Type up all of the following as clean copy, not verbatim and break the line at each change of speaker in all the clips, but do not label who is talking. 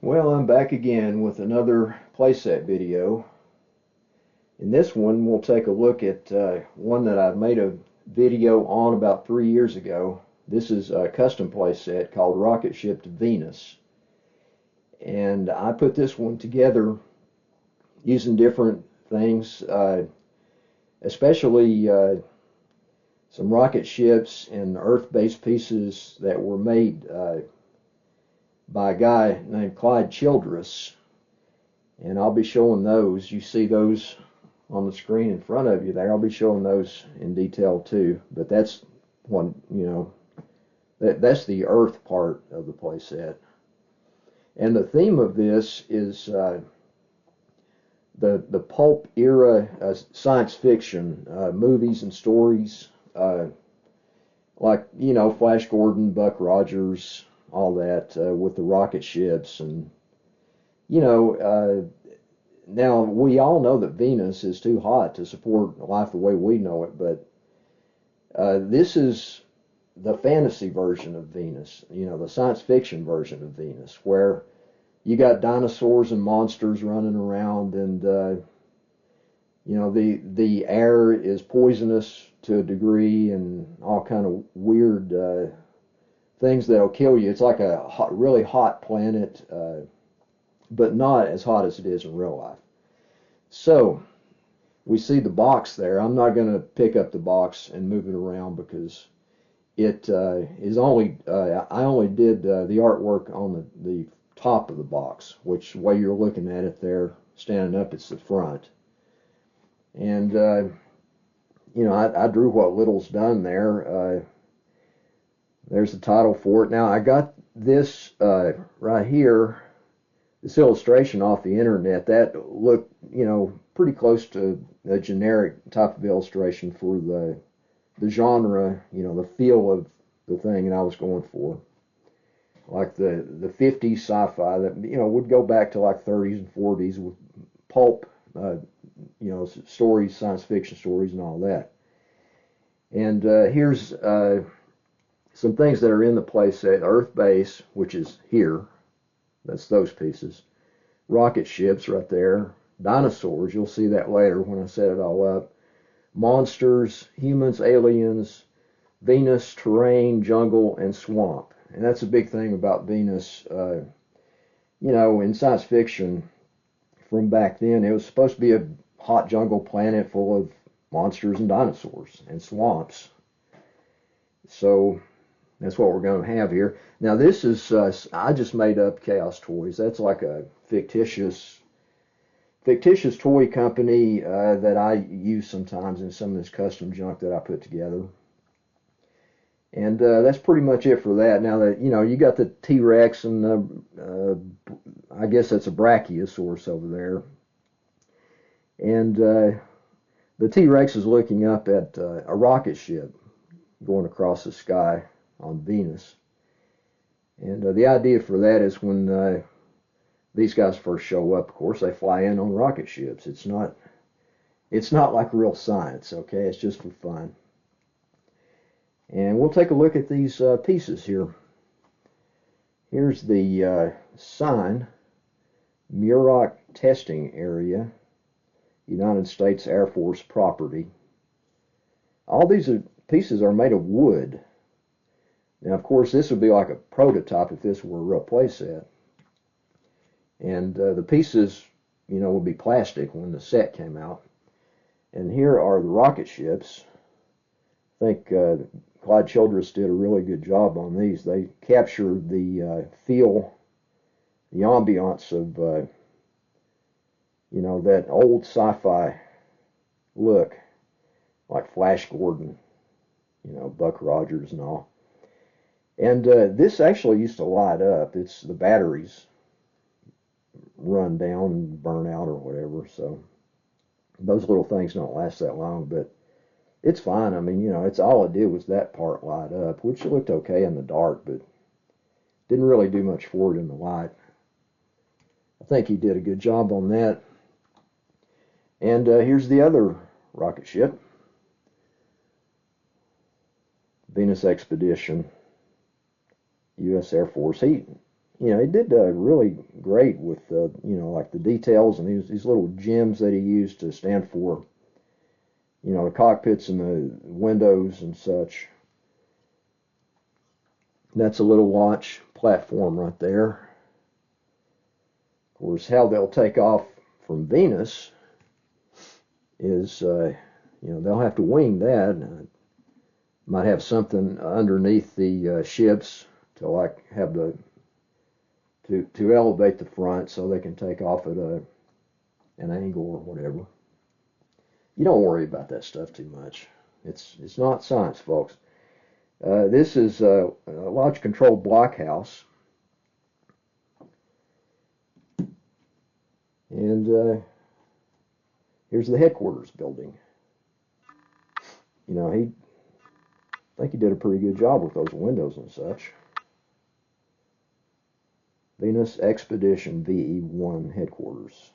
Well, I'm back again with another playset video. In this one, we'll take a look at one that I made a video on about 3 years ago. This is a custom playset called Rocketship to Venus. And I put this one together using different things, especially some rocket ships and Earth-based pieces that were made by a guy named Clyde Childress, and I'll be showing those. You see those on the screen in front of you there. I'll be showing those in detail too, but that's one, that's the Earth part of the playset. And the theme of this is the Pulp Era science fiction movies and stories, like Flash Gordon, Buck Rogers, all that, with the rocket ships. And now we all know that Venus is too hot to support life the way we know it, but this is the fantasy version of Venus, the science fiction version of Venus, where you got dinosaurs and monsters running around, and the air is poisonous to a degree, and all kind of weird things that'll kill you. It's like a really hot planet, but not as hot as it is in real life. So we see the box there. I'm not going to pick up the box and move it around because it is only I only did the artwork on the top of the box, which way you're looking at it there, standing up, it's the front. And I drew what little's done there. There's the title for it. Now, I got this right here, this illustration off the internet. That looked, pretty close to a generic type of illustration for the genre, the feel of the thing that I was going for. Like the 50s sci-fi that, would go back to like 30s and 40s with pulp, stories, science fiction stories and all that. And here's some things that are in the playset: Earth base, which is here, that's those pieces. Rocket ships right there. Dinosaurs, you'll see that later when I set it all up. Monsters, humans, aliens, Venus, terrain, jungle, and swamp. And that's a big thing about Venus. In science fiction from back then, it was supposed to be a hot jungle planet full of monsters and dinosaurs and swamps. So that's what we're going to have here. Now this is, I just made up Chaos Toys. That's like a fictitious toy company that I use sometimes in some of this custom junk that I put together. And that's pretty much it for that. Now that, you got the T-Rex and I guess that's a Brachiosaurus over there. And the T-Rex is looking up at a rocket ship going across the sky on Venus. And the idea for that is when these guys first show up, of course, they fly in on rocket ships. It's not like real science, okay? It's just for fun. And we'll take a look at these pieces here. Here's the sign, Muroc Testing Area, United States Air Force property. All these pieces are made of wood. Now, of course, this would be like a prototype if this were a real playset. And the pieces, would be plastic when the set came out. And here are the rocket ships. I think Clyde Childress did a really good job on these. They captured the feel, the ambiance of, that old sci-fi look, like Flash Gordon, Buck Rogers and all. And this actually used to light up. It's the batteries run down and burn out or whatever, so those little things don't last that long, but it's fine. I mean, it's all it did was that part light up, which looked okay in the dark, but didn't really do much for it in the light. I think he did a good job on that. And here's the other rocket ship, Venus Expedition, U.S. Air Force. you know, he did really great with, you know, like the details and these little gems that he used to stand for, you know, the cockpits and the windows and such. That's a little launch platform right there. Of course, how they'll take off from Venus is, you know, they'll have to wing that. Might have something underneath the ships to like have the to elevate the front so they can take off at an angle or whatever. You don't worry about that stuff too much. It's not science, folks. This is a launch-controlled blockhouse, and here's the headquarters building. You know, I think he did a pretty good job with those windows and such. Venus Expedition VE1 headquarters.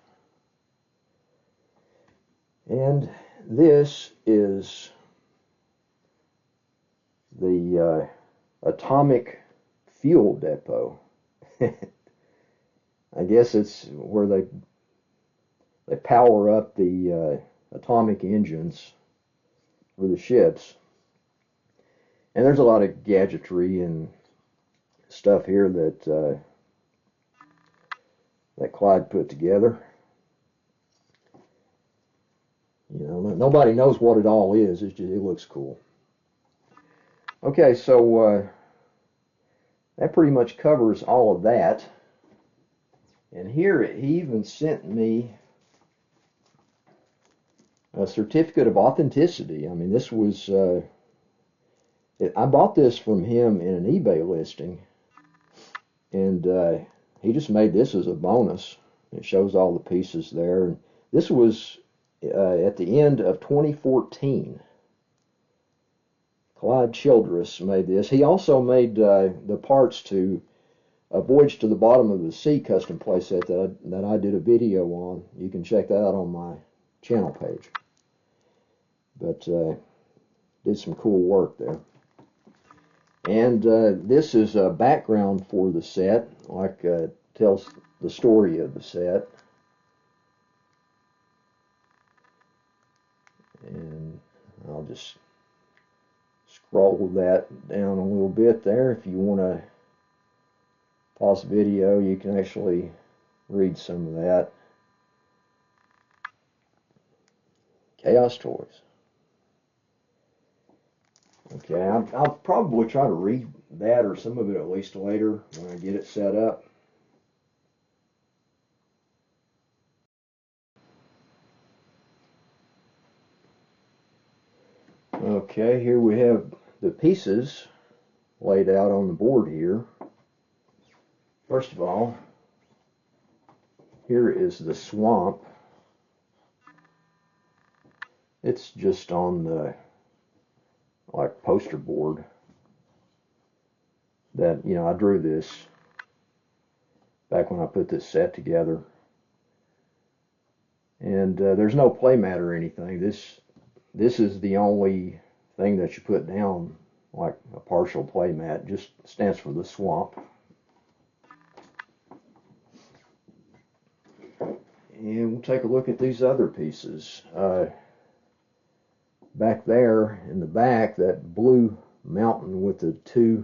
And this is the atomic fuel depot. I guess it's where they power up the atomic engines for the ships. And there's a lot of gadgetry and stuff here that Clyde put together. You know, nobody knows what it all is. It's just, it looks cool. Okay, so that pretty much covers all of that. And here he even sent me a certificate of authenticity. I mean, this was I bought this from him in an eBay listing, and he just made this as a bonus. It shows all the pieces there. And this was at the end of 2014. Clyde Childress made this. He also made the parts to a Voyage to the Bottom of the Sea custom playset that I did a video on. You can check that out on my channel page. But did some cool work there. And this is a background for the set, like tells the story of the set. And I'll just scroll that down a little bit there. If you want to pause the video, you can actually read some of that. Chaos Toys. Okay, I'll probably try to read that or some of it at least later when I get it set up. Okay, here we have the pieces laid out on the board here. First of all, here is the swamp. It's just on the like poster board that, you know, I drew this back when I put this set together. And there's no playmat or anything. This is the only thing that you put down, like a partial playmat. Just stands for the swamp. And we'll take a look at these other pieces. Back there in the back, that blue mountain with the two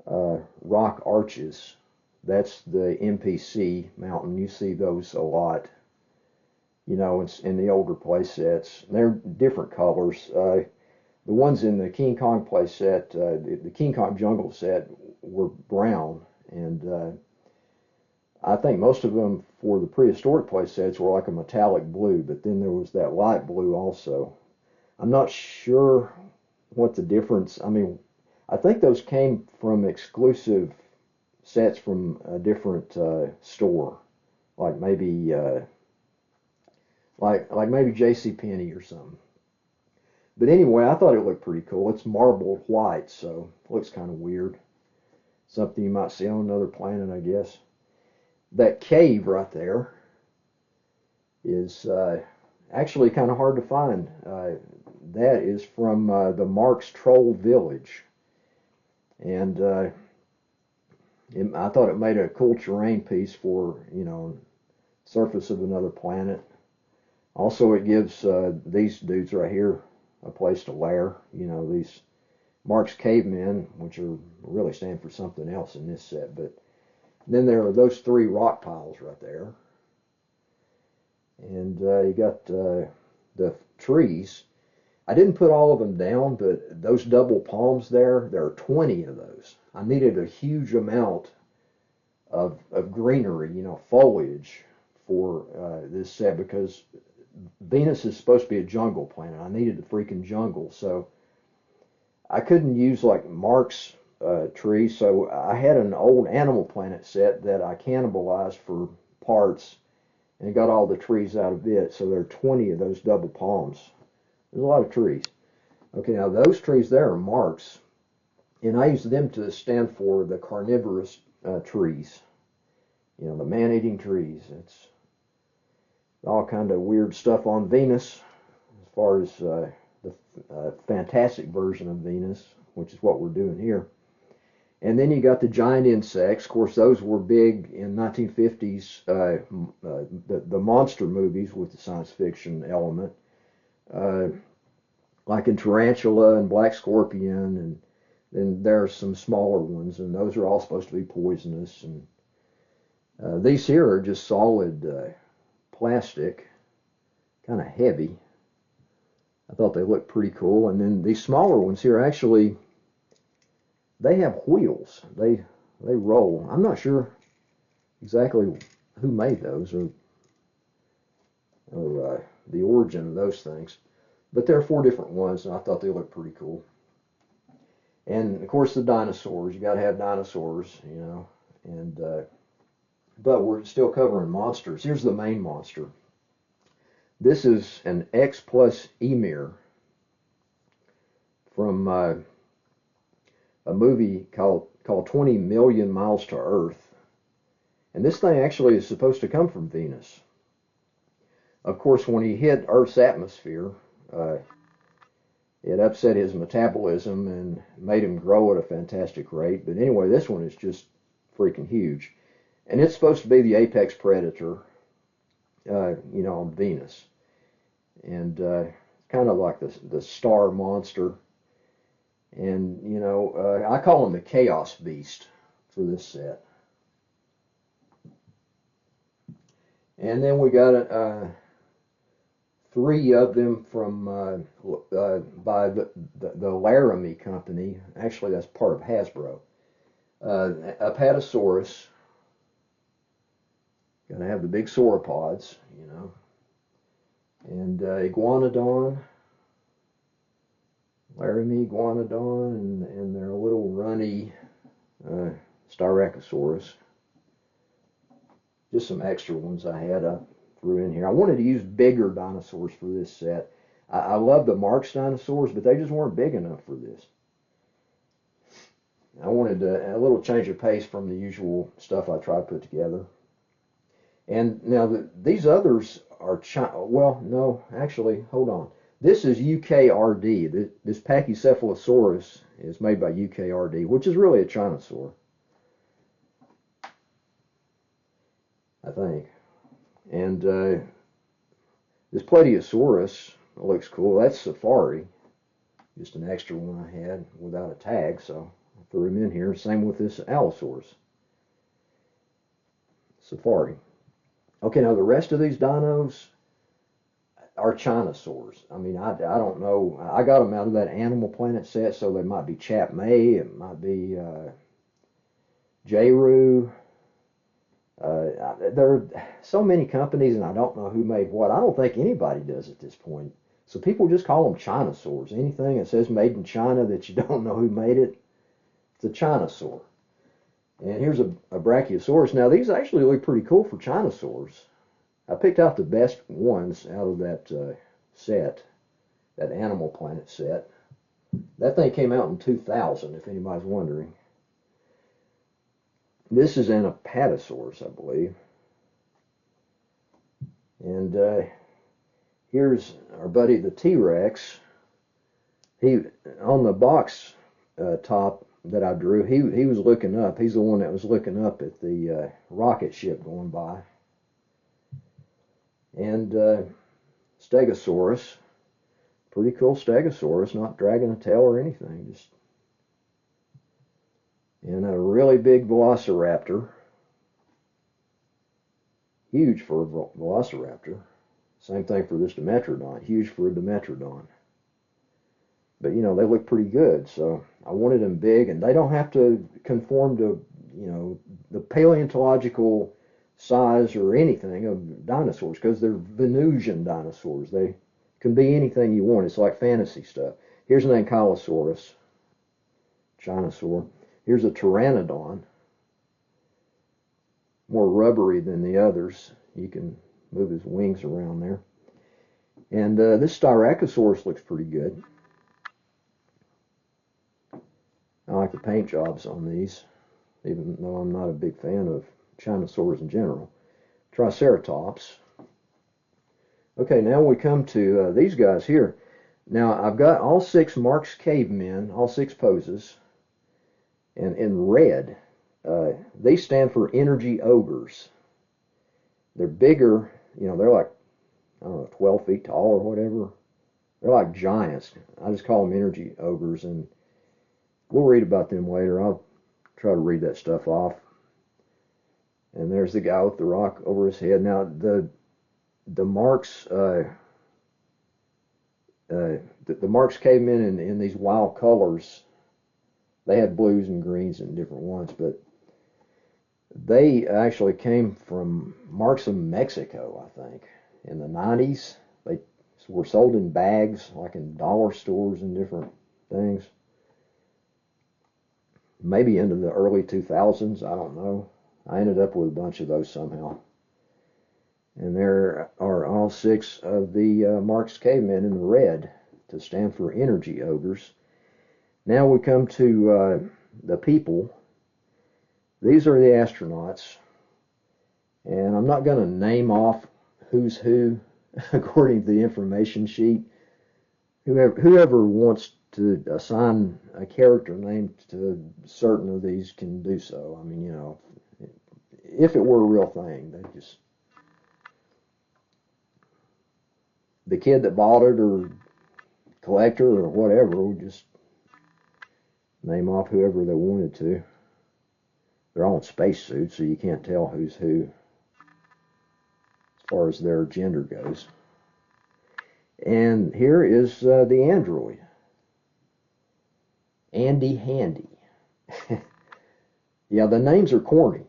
rock arches, that's the NPC mountain. You see those a lot, you know, it's in the older play sets. They're different colors. The ones in the King Kong play set, the King Kong Jungle set, were brown, and I think most of them for the prehistoric play sets were like a metallic blue, but then there was that light blue also. I'm not sure what the difference, I mean, I think those came from exclusive sets from a different store, like maybe like maybe JCPenney or something. But anyway, I thought it looked pretty cool. It's marbled white, so it looks kind of weird. Something you might see on another planet, I guess. That cave right there is actually kind of hard to find. That is from the Mark's Troll Village. And I thought it made a cool terrain piece for, you know, surface of another planet. Also, it gives these dudes right here a place to lair. You know, these Mark's cavemen, which are really stand for something else in this set. But then there are those three rock piles right there. And you got the trees. I didn't put all of them down, but those double palms there are 20 of those. I needed a huge amount of greenery, you know, foliage for this set because Venus is supposed to be a jungle planet. I needed the freaking jungle, so I couldn't use like Mark's trees, so I had an old Animal Planet set that I cannibalized for parts and got all the trees out of it, so there are 20 of those double palms. There's a lot of trees. Okay, now those trees there are Mark's, and I use them to stand for the carnivorous trees. You know, the man-eating trees. It's all kind of weird stuff on Venus as far as the fantastic version of Venus, which is what we're doing here. And then you got the giant insects. Of course, those were big in 1950s, the monster movies with the science fiction element. Like in Tarantula and Black Scorpion, and then there's some smaller ones, and those are all supposed to be poisonous. And these here are just solid plastic, kind of heavy. I thought they looked pretty cool. And then these smaller ones here, actually, they have wheels. They roll. I'm not sure exactly who made those or the origin of those things. But there are 4 different ones, and I thought they looked pretty cool. And, of course, the dinosaurs. You got to have dinosaurs, you know. And but we're still covering monsters. Here's the main monster. This is an X plus Emir from a movie called 20 Million Miles to Earth. And this thing actually is supposed to come from Venus. Of course, when he hit Earth's atmosphere, it upset his metabolism and made him grow at a fantastic rate. But anyway, this one is just freaking huge. And it's supposed to be the apex predator, you know, on Venus. And kind of like the star monster. And, you know, I call him the Chaos Beast for this set. And then we got 3 of them from by the Laramie Company. Actually, that's part of Hasbro. Apatosaurus. Got to have the big sauropods, you know. And Iguanodon. Laramie Iguanodon, and their little runny Styracosaurus. Just some extra ones I had threw in here. I wanted to use bigger dinosaurs for this set. I love the Mark's dinosaurs, but they just weren't big enough for this. I wanted a little change of pace from the usual stuff I try to put together. And now these others are well, no, actually, hold on. This is UKRD. This Pachycephalosaurus is made by UKRD, which is really a Chinosaur, I think. And this Plateosaurus looks cool. That's Safari, just an extra one I had without a tag, so I threw him in here. Same with this Allosaurus, Safari. Okay, now the rest of these dinos are Chinosaurs. I mean, I don't know. I got them out of that Animal Planet set, so they might be Chap May, it might be J-Roo. There are so many companies, and I don't know who made what. I don't think anybody does at this point. So people just call them Chinosaurs. Anything that says made in China that you don't know who made it, it's a Chinosaur. And here's a Brachiosaurus. Now, these actually look pretty cool for Chinosaurs. I picked out the best ones out of that set, that Animal Planet set. That thing came out in 2000, if anybody's wondering. This is an Apatosaurus, I believe. And here's our buddy, the T-Rex. He, on the box top, that I drew, he was looking up. He's the one that was looking up at the rocket ship going by. And Stegosaurus, pretty cool Stegosaurus, not dragging a tail or anything, just. And a really big velociraptor, huge for a velociraptor. Same thing for this Dimetrodon, huge for a Dimetrodon. But you know, they look pretty good, so I wanted them big, and they don't have to conform to, you know, the paleontological size or anything of dinosaurs, because they're Venusian dinosaurs. They can be anything you want. It's like fantasy stuff. Here's an Ankylosaurus, Chinosaur. Here's a Pteranodon, more rubbery than the others. You can move his wings around there. And this Styracosaurus looks pretty good. I like the paint jobs on these, even though I'm not a big fan of Chinosaurs in general. Triceratops. Okay, now we come to these guys here. Now, I've got all 6 Marx cavemen, all 6 poses, and in red. They stand for energy ogres. They're bigger, you know, they're like, I don't know, 12 feet tall or whatever. They're like giants. I just call them energy ogres, and we'll read about them later. I'll try to read that stuff off. And there's the guy with the rock over his head. Now, the Marx Marx cavemen in these wild colors, they had blues and greens and different ones, but they actually came from Marxum, Mexico, I think, in the 90s. They were sold in bags, like in dollar stores and different things. Maybe into the early 2000s, I don't know. I ended up with a bunch of those somehow. And there are all 6 of the Marx cavemen in the red to stand for energy ogres. Now we come to the people. These are the astronauts. And I'm not going to name off who's who according to the information sheet. Whoever wants to assign a character name to certain of these can do so. I mean, you know, if it were a real thing, they just... The kid that bought it or collector or whatever would just name off whoever they wanted to. They're all in spacesuits, so you can't tell who's who as far as their gender goes. And here is the android, Andy Handy. Yeah, the names are corny.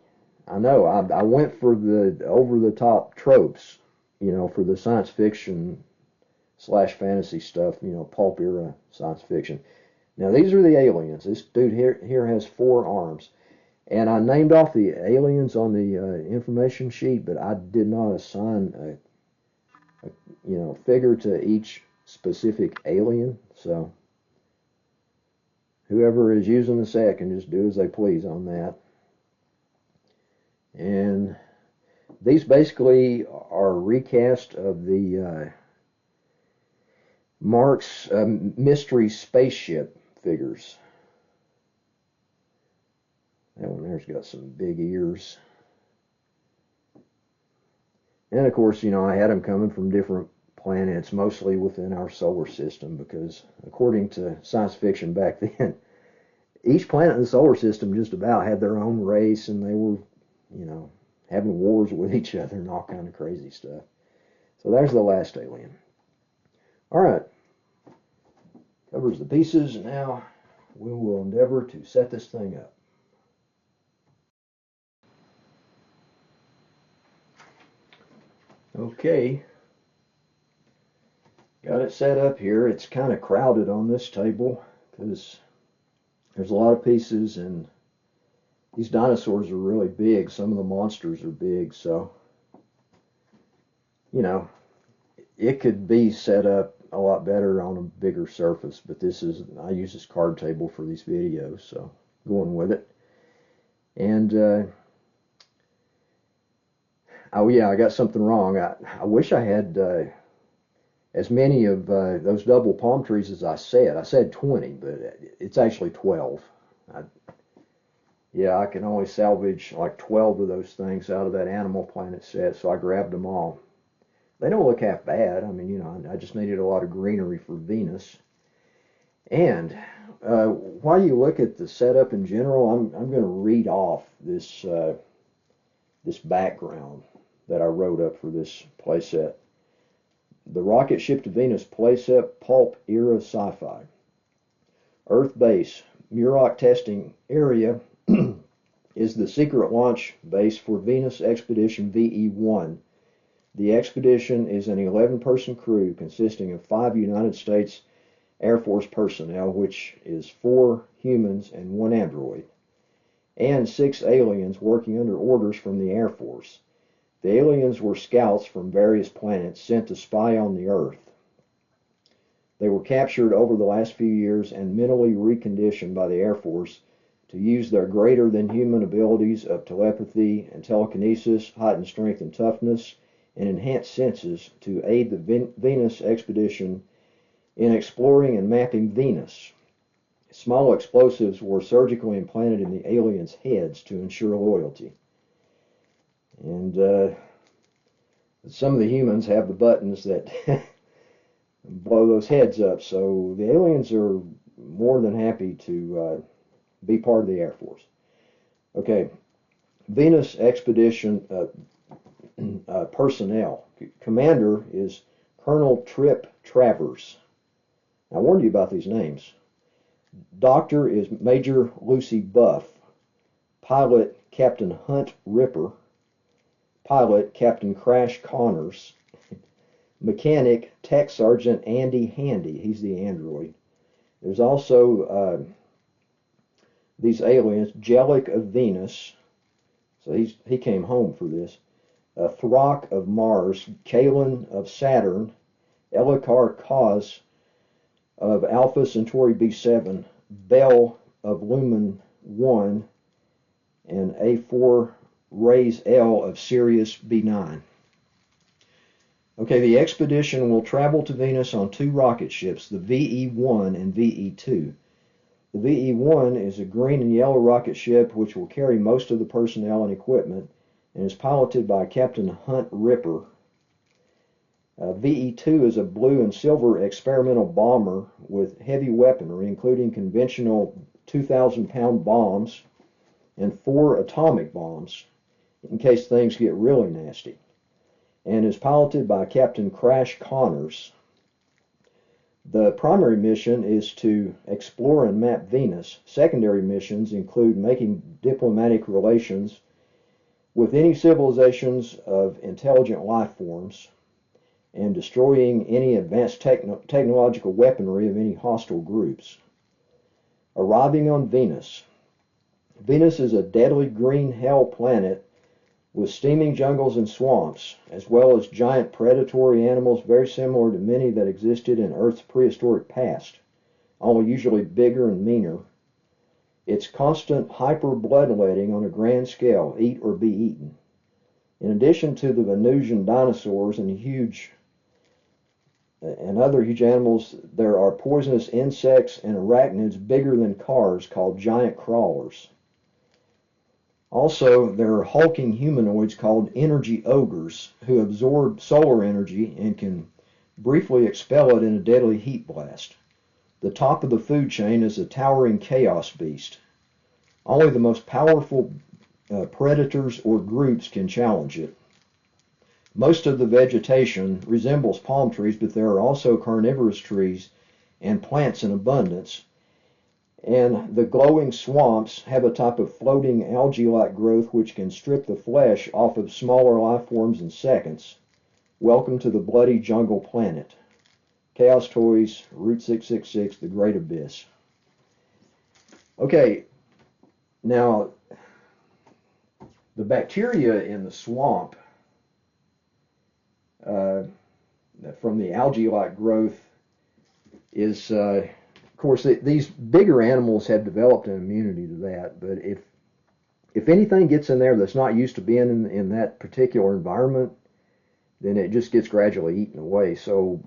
I know. I went for the over-the-top tropes, you know, for the science fiction / fantasy stuff, you know, Pulp Era science fiction. Now, these are the aliens. This dude here has 4 arms. And I named off the aliens on the information sheet, but I did not assign a figure to each specific alien. So whoever is using the set can just do as they please on that. And these basically are a recast of the Marx mystery spaceship figures. That one there's got some big ears. And of course, you know, I had them coming from different planets, mostly within our solar system, because according to science fiction back then, each planet in the solar system just about had their own race, and they were, you know, having wars with each other and all kind of crazy stuff. So there's the last alien. All right. Covers the pieces, and now we will endeavor to set this thing up. Okay, got it set up here. It's kind of crowded on this table because there's a lot of pieces, and these dinosaurs are really big. Some of the monsters are big, so, you know, it could be set up a lot better on a bigger surface, but I use this card table for these videos, so going with it. And oh yeah, I got something wrong. I wish I had as many of those double palm trees as I said. I said 20, but it's actually 12. I, yeah, I can only salvage like 12 of those things out of that Animal Planet set, so I grabbed them all. They don't look half bad. I mean, you know, I just needed a lot of greenery for Venus. And while you look at the setup in general, I'm going to read off this this background that I wrote up for this playset. The Rocketship to Venus playset, Pulp Era Sci-Fi. Earth base, Muroc testing area is the secret launch base for Venus Expedition VE-1. The expedition is an 11-person crew consisting of 5 United States Air Force personnel, which is 4 humans and 1 android, and 6 aliens working under orders from the Air Force. The aliens were scouts from various planets sent to spy on the Earth. They were captured over the last few years and mentally reconditioned by the Air Force to use their greater-than-human abilities of telepathy and telekinesis, heightened strength and toughness, and enhanced senses to aid the Venus expedition in exploring and mapping Venus. Small explosives were surgically implanted in the aliens' heads to ensure loyalty. And some of the humans have the buttons that blow those heads up, so the aliens are more than happy to be part of the Air Force. Okay, Venus expedition personnel. Commander is Colonel Trip Travers. I warned you about these names. Doctor is Major Lucy Buff. Pilot Captain Hunt Ripper. Pilot Captain Crash Connors. Mechanic Tech Sergeant Andy Handy. He's the android. There's also these aliens. Jellic of Venus. So he came home for this. Throck of Mars. Kalen of Saturn. Elikar Kaz of Alpha Centauri B7. Bell of Lumen 1. And A4 Rays L of Sirius B9. Okay, the expedition will travel to Venus on 2 rocket ships, the VE-1 and VE-2. The VE-1 is a green and yellow rocket ship which will carry most of the personnel and equipment and is piloted by Captain Hunt Ripper. VE-2 is a blue and silver experimental bomber with heavy weaponry, including conventional 2,000-pound bombs and 4 atomic bombs, in case things get really nasty, and is piloted by Captain Crash Connors. The primary mission is to explore and map Venus. Secondary missions include making diplomatic relations with any civilizations of intelligent life forms and destroying any advanced technological weaponry of any hostile groups. Arriving on Venus. Venus is a deadly green hell planet with steaming jungles and swamps, as well as giant predatory animals very similar to many that existed in Earth's prehistoric past, only usually bigger and meaner. It's constant hyper-bloodletting on a grand scale, eat or be eaten. In addition to the Venusian dinosaurs and other huge animals, there are poisonous insects and arachnids bigger than cars called giant crawlers. Also, there are hulking humanoids called energy ogres who absorb solar energy and can briefly expel it in a deadly heat blast. The top of the food chain is a towering chaos beast. Only the most powerful predators or groups can challenge it. Most of the vegetation resembles palm trees, but there are also carnivorous trees and plants in abundance. And the glowing swamps have a type of floating algae-like growth which can strip the flesh off of smaller life forms in seconds. Welcome to the bloody jungle planet. Chaos Toys, Route 666, The Great Abyss. Okay, now the bacteria in the swamp from the algae-like growth is of course, these bigger animals have developed an immunity to that, but if anything gets in there that's not used to being in that particular environment, then it just gets gradually eaten away. So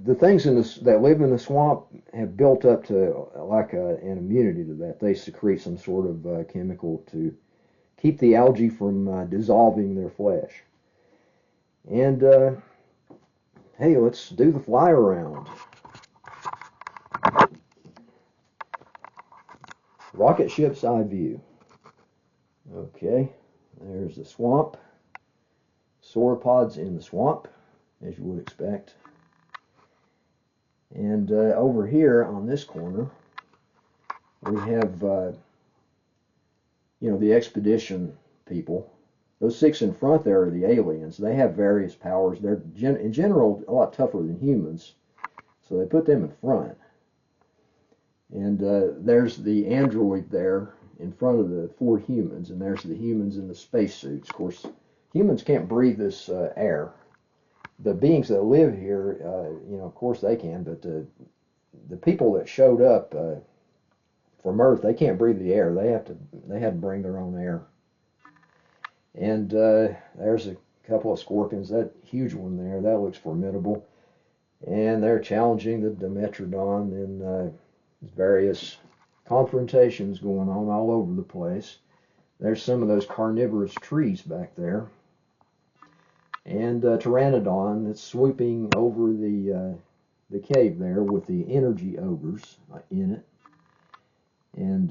the things that live in the swamp have built up to like an immunity to that. They secrete some sort of chemical to keep the algae from dissolving their flesh. And hey, let's do the fly around. Rocketship's eye view. Okay, there's the swamp. Sauropods in the swamp, as you would expect. And over here on this corner, we have, the expedition people. Those 6 in front there are the aliens. They have various powers. They're, in general, a lot tougher than humans, so they put them in front. And there's the android there in front of the 4 humans, and there's the humans in the spacesuits. Of course, humans can't breathe this air. The beings that live here, of course they can, but the people that showed up from Earth, they can't breathe the air. They had to bring their own air. And there's a couple of scorpions. That huge one there, that looks formidable. And they're challenging the Dimetrodon in various confrontations going on all over the place. There's some of those carnivorous trees back there. And Pteranodon that's swooping over the cave there with the energy ogres in it. And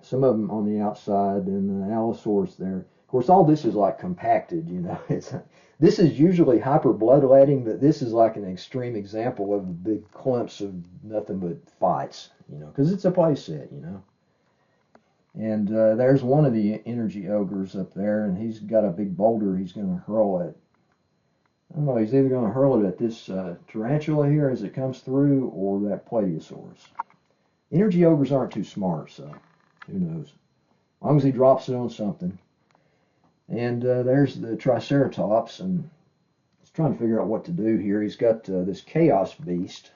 some of them on the outside, and the Allosaurus there. Of course, all this is like compacted, This is usually hyper bloodletting, but this is like an extreme example of the big clumps of nothing but fights, because it's a play set, And there's one of the energy ogres up there, and he's got a big boulder he's going to hurl at. I don't know, he's either going to hurl it at this tarantula here as it comes through, or that Plesiosaurus. Energy ogres aren't too smart, so who knows. As long as he drops it on something. And there's the Triceratops, and he's trying to figure out what to do here. He's got this Chaos Beast,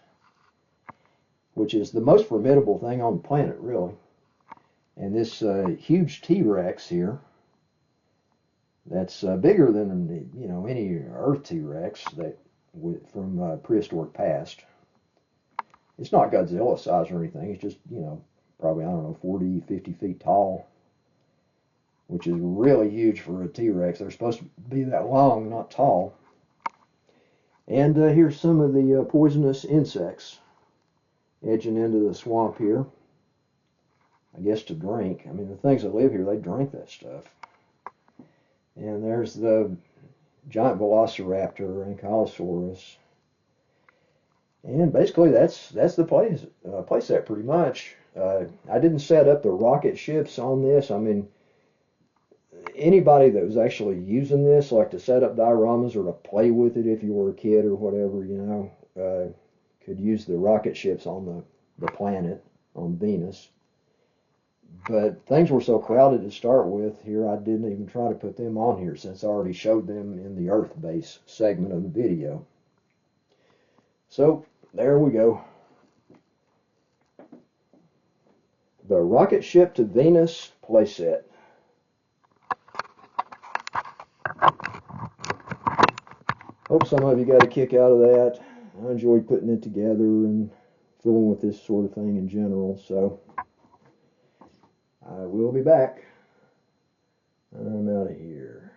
which is the most formidable thing on the planet, really. And this huge T-Rex here, that's bigger than any Earth T-Rex from prehistoric past. It's not Godzilla size or anything. It's just probably 40, 50 feet tall, which is really huge for a T-Rex. They're supposed to be that long, not tall. And here's some of the poisonous insects edging into the swamp here. I guess to drink. I mean, the things that live here, they drink that stuff. And there's the giant velociraptor, Ankylosaurus. And basically, that's the play set pretty much. I didn't set up the rocket ships on this. I mean, anybody that was actually using this, like to set up dioramas or to play with it if you were a kid or whatever, could use the rocket ships on the planet, on Venus. But things were so crowded to start with here, I didn't even try to put them on here since I already showed them in the Earth base segment of the video. So, there we go. The Rocket Ship to Venus playset. Hope some of you got a kick out of that. I enjoyed putting it together and fooling with this sort of thing in general, so I will be back. I'm out of here.